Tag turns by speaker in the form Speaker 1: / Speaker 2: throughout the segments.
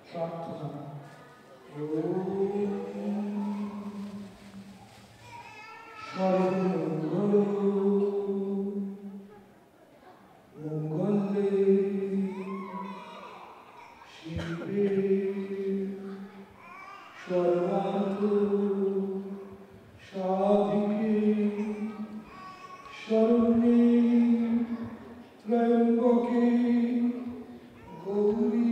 Speaker 1: প্রার্থনা। সর্বমঙ্গল মঙ্গলে শিবে সর্বার্থ সাধিকে শরণ্যে ত্র্যম্বকে গৌরী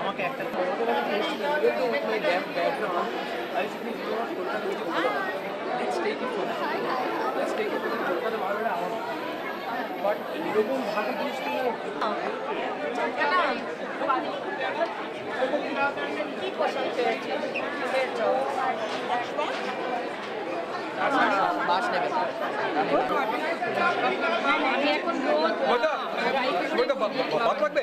Speaker 2: আমাকে একটা কি পছন্দ হয়েছে? বাস নেবে এখন ভাত লাগবে।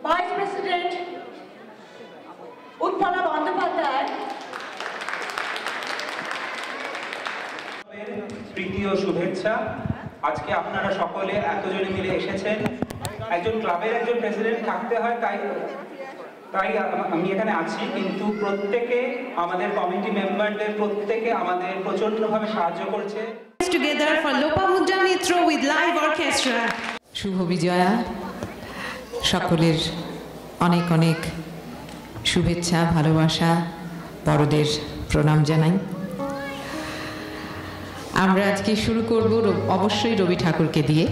Speaker 3: ভাইস প্রেসিডেন্ট উৎপলা বন্দ্যোপাধ্যায়,
Speaker 4: প্রীতি ও শুভেচ্ছা। আজকে আপনারা সকলে এতজনে মিলে এসেছেন। একজন ক্লাবের একজন প্রেসিডেন্ট থাকতে হয়, তাই আমি এখানে আছি, কিন্তু প্রত্যেকে আমাদের কমিটি মেম্বারদের প্রত্যেকে আমাদের প্রচন্ডভাবে সাহায্য করছে।
Speaker 5: Together for Lopamudra Mitra with live orchestra. শুভ বিজয়া, সকলের অনেক অনেক শুভেচ্ছা, ভালোবাসা, বড়দের প্রণাম জানাই। আমরা আজকে শুরু করব অবশ্যই রবি ঠাকুরকে দিয়ে।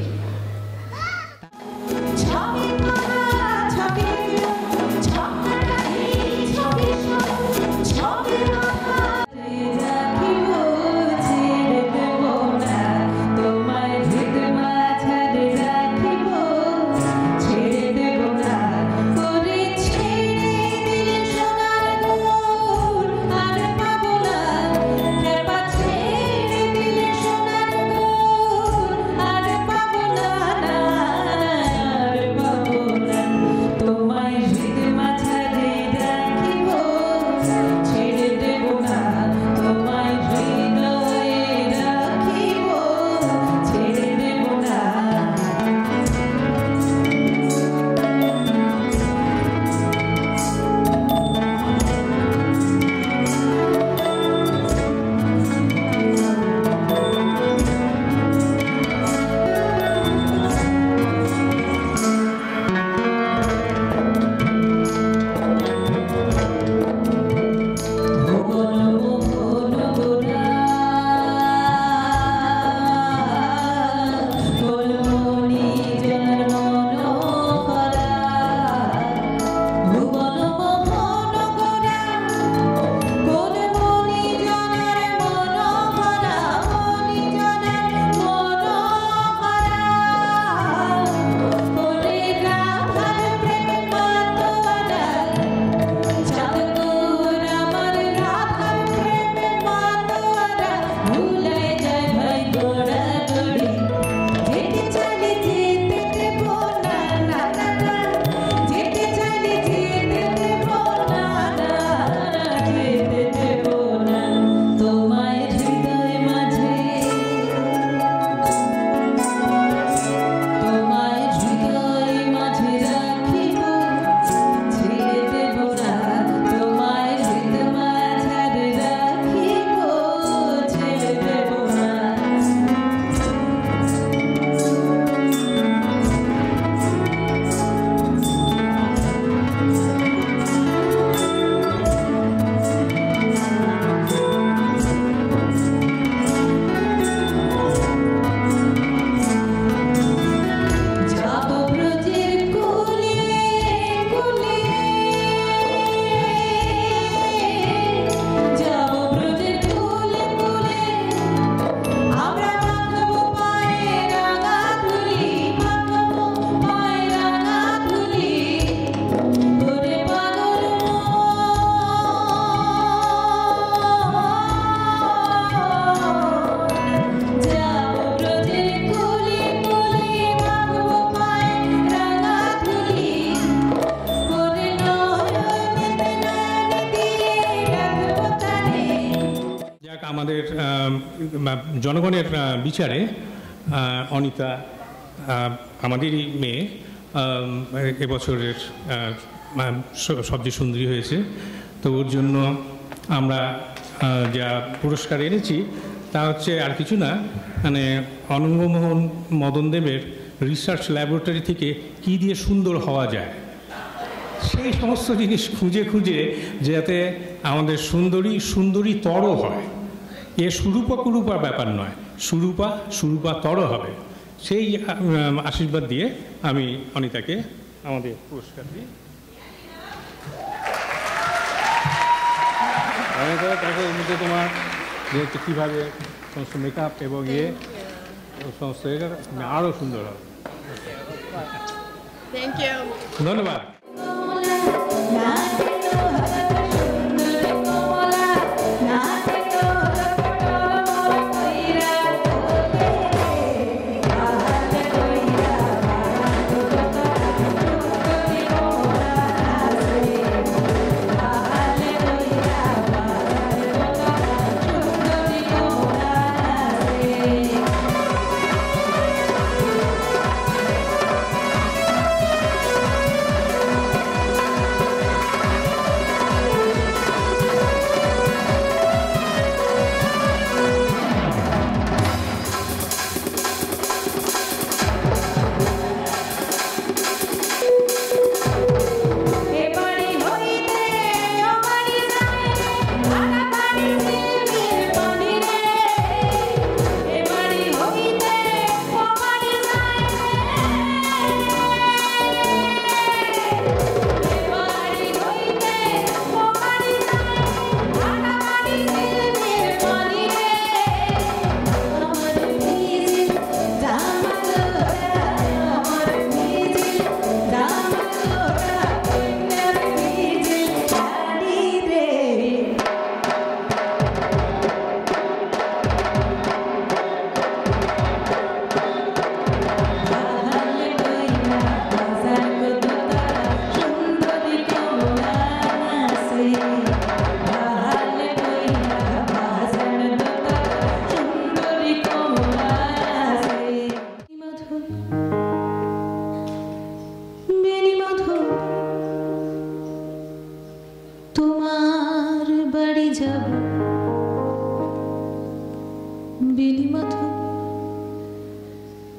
Speaker 6: আমাদের জনগণের বিচারে অনিতা আমাদেরই মেয়ে এবছরের সবচেয়ে সুন্দরী হয়েছে। তো ওর জন্য আমরা যা পুরস্কার এনেছি তা হচ্ছে আর কিছু না, মানে অনঙ্গমোহন মদনদেবের রিসার্চ ল্যাবরেটরি থেকে কী দিয়ে সুন্দর হওয়া যায় সেই সমস্ত জিনিস খুঁজে খুঁজে যাতে আমাদের সুন্দরীতর হয়। এ সুরূপা ব্যাপার নয়, সুরূপাতর হবে, সেই আশীর্বাদ দিয়ে আমি অনিতাকে আমাদের পুরস্কার দিই। দেখো এর মধ্যে তোমার যেহেতু কীভাবে সমস্ত মেকআপ এবং সমস্ত আরও সুন্দর হবে।
Speaker 2: থ্যাংক ইউ,
Speaker 6: ধন্যবাদ।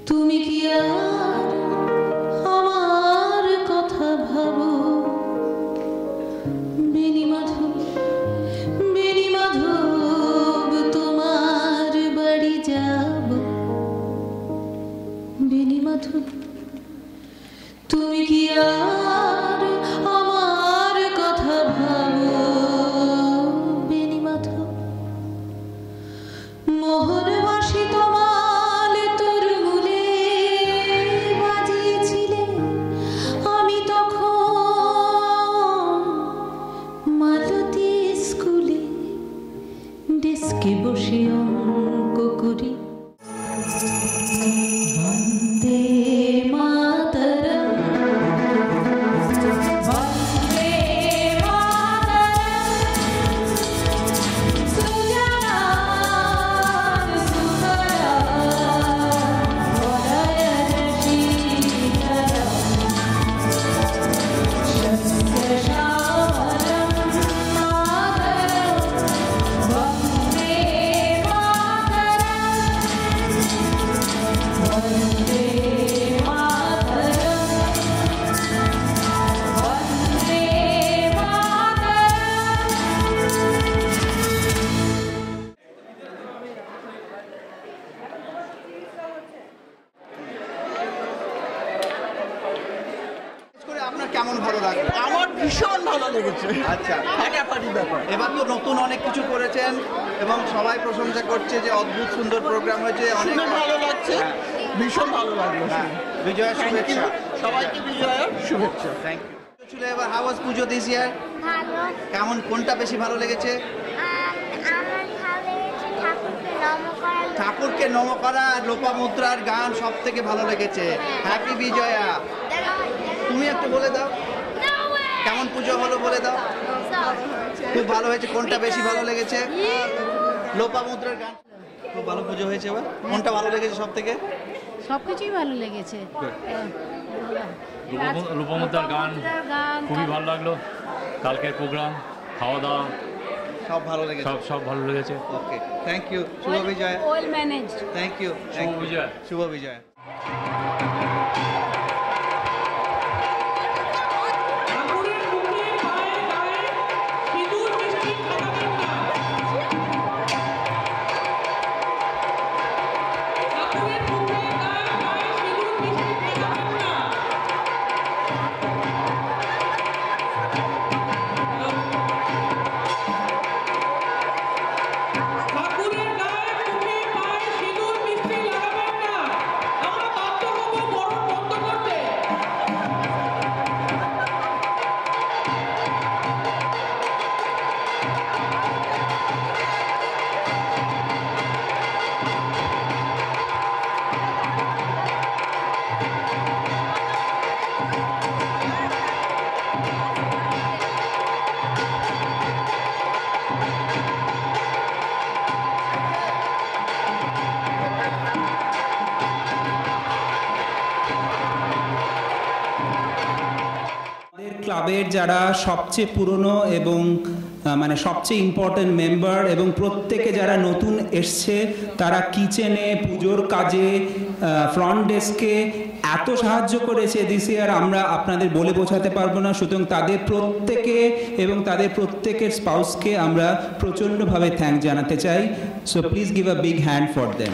Speaker 7: তুমি কি আর আমার কথা ভাবো? বেণীমাধব, বেণীমাধব তোমার বাড়ি যাব। বেণীমাধব তুমি কি আর আমার কথা ভাবো? বেণীমাধব মোহন বাসি তোমাল তোর মূলে বাজিয়েছিলে, আমি তখন মালতী স্কুলে ডেস্কে বসে অঙ্ক করি। বন্দে মাতরম, বন্দে মাতরম, সুজলাং সুফলাং মলয়জশীতলাং, শস্যশ্যামলাং মাতরম, বন্দে মাতরম, বন্দে মাতরম, বন্দে
Speaker 8: করে আপনার কেমন ভালো লাগলো?
Speaker 9: আমার ভীষণ ভালো লেগেছে।
Speaker 8: আচ্ছা,
Speaker 9: ফাটাফাটি ব্যাপার।
Speaker 8: এবার তো নতুন অনেক কিছু করেছেন এবং সবাই প্রশংসা করছে যে অদ্ভুত সুন্দর প্রোগ্রাম হয়েছে, অনেক
Speaker 9: শুনে ভালো লাগছে,
Speaker 8: হ্যাঁ।
Speaker 9: ভীষণ ভালো লাগলো।
Speaker 8: হ্যাঁ, বিজয়া
Speaker 9: Thank you.
Speaker 8: শুভেচ্ছা।
Speaker 9: সবাইকে বিজয়ের শুভেচ্ছা।
Speaker 8: Thank you. ছিল এবার হাউ ওয়াজ পুজো দিস ইয়ার?
Speaker 10: ভালো।
Speaker 8: কেমন, কোনটা বেশি ভালো লেগেছে?
Speaker 10: আমার ভালো লেগেছে ঠাকুরকে
Speaker 8: ঠাকুরকে
Speaker 10: নম করা।
Speaker 8: নম করা আর লোপামুদ্রার গান সব থেকে ভালো লেগেছে। হ্যাপি বিজয়া। তুমি একটু বলে দাও কেমন পুজো হলো, বলে দাও। খুব ভালো হয়েছে। কোনটা বেশি ভালো লেগেছে? লোপামুদ্রার গান। খুব ভালো পুজো হয়েছে। এবার কোনটা ভালো লেগেছে সব থেকে?
Speaker 11: সবকিছুই ভালো লেগেছে।
Speaker 12: লোপামুদ্রার গান খুবই ভালো লাগলো। কালকের প্রোগ্রাম, খাওয়া দাওয়া
Speaker 8: সব ভালো লেগেছে
Speaker 12: সব ভালো লেগেছে।
Speaker 8: Okay, thank you. শুভ বিজয়।
Speaker 11: Well managed.
Speaker 8: Thank you.
Speaker 12: শুভ বিজয়।
Speaker 8: শুভ বিজয়।
Speaker 4: ক্লাবের যারা সবচেয়ে পুরনো এবং মানে সবচেয়ে ইম্পর্টেন্ট মেম্বার এবং প্রত্যেকে যারা নতুন এসছে তারা কিচেনে, পুজোর কাজে, ফ্রন্ট ডেস্কে এত সাহায্য করেছে দিস ইয়ার, আমরা আপনাদের বলে বোঝাতে পারবো না। সুতরাং তাদের প্রত্যেকে এবং তাদের প্রত্যেকের স্পাউসকে আমরা প্রচণ্ডভাবে থ্যাঙ্ক জানাতে চাই। So please give a big hand for them.